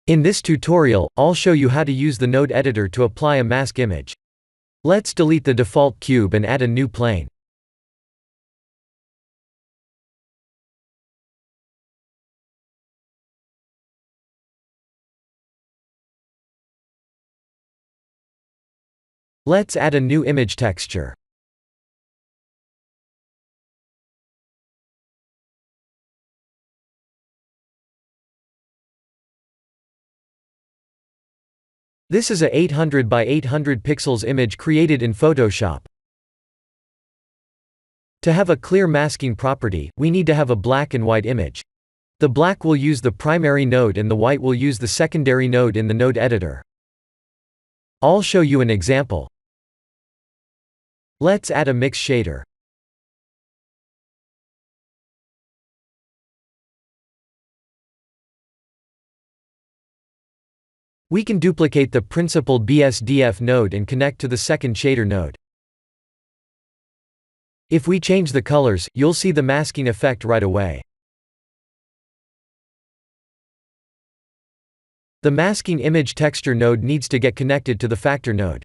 In this tutorial, I'll show you how to use the node editor to apply a mask image. Let's delete the default cube and add a new plane. Let's add a new image texture. This is a 800 by 800 pixels image created in Photoshop. To have a clear masking property, we need to have a black and white image. The black will use the primary node and the white will use the secondary node in the node editor. I'll show you an example. Let's add a mix shader. We can duplicate the principal BSDF node and connect to the second shader node. If we change the colors, you'll see the masking effect right away. The masking image texture node needs to get connected to the factor node.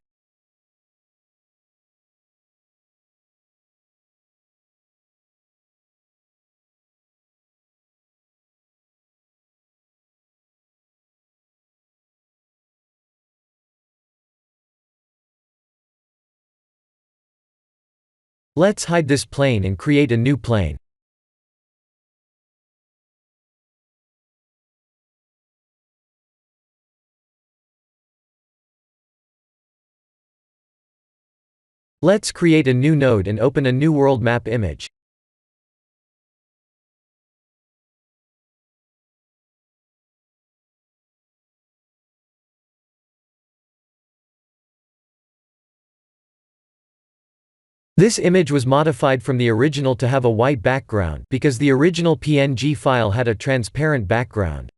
Let's hide this plane and create a new plane. Let's create a new node and open a new world map image. This image was modified from the original to have a white background because the original PNG file had a transparent background.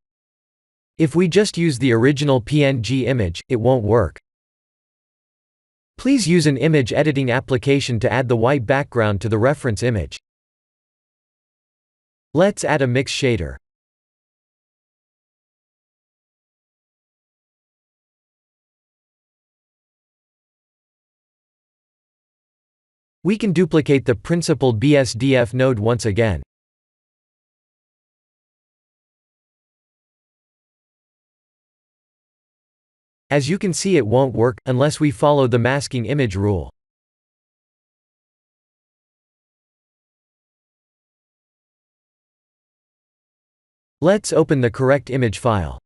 If we just use the original PNG image, it won't work. Please use an image editing application to add the white background to the reference image. Let's add a mix shader. We can duplicate the principal BSDF node once again. As you can see, it won't work unless we follow the masking image rule. Let's open the correct image file.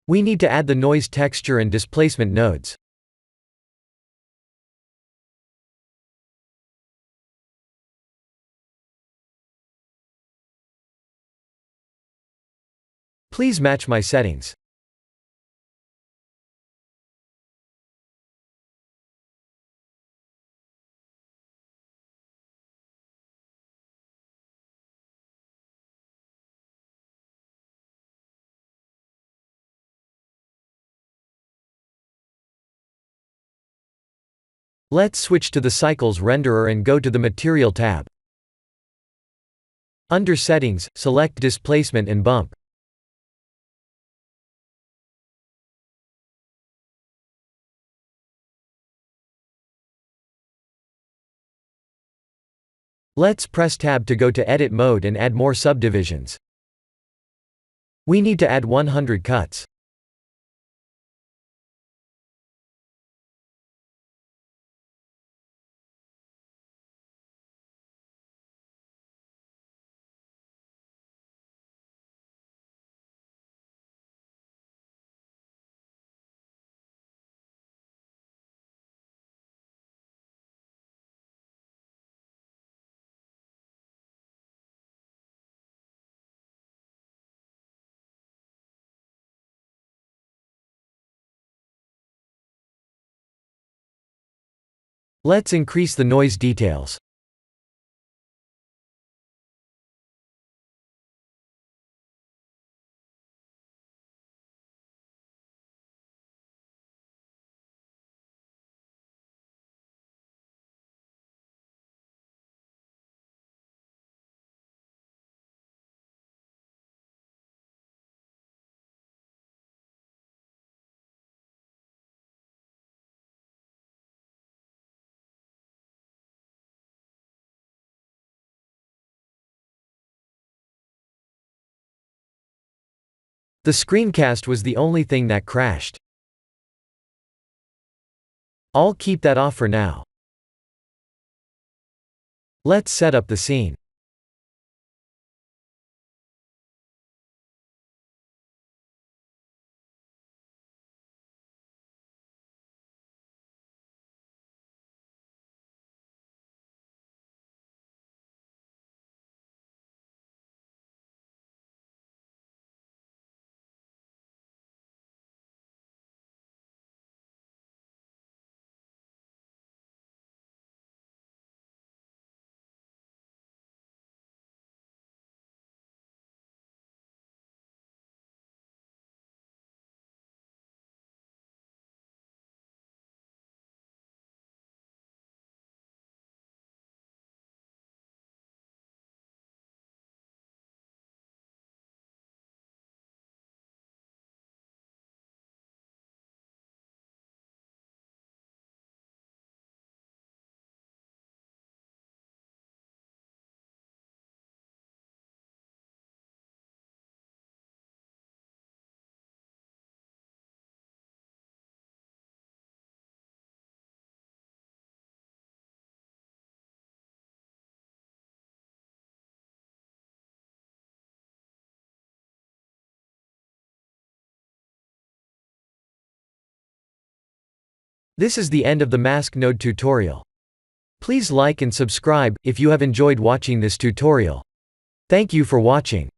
We need to add the noise texture and displacement nodes. Please match my settings. Let's switch to the Cycles renderer and go to the Material tab. Under Settings, select Displacement and Bump. Let's press Tab to go to Edit mode and add more subdivisions. We need to add 100 cuts. Let's increase the noise details. The screencast was the only thing that crashed. I'll keep that off for now. Let's set up the scene. This is the end of the mask node tutorial. Please like and subscribe if you have enjoyed watching this tutorial. Thank you for watching.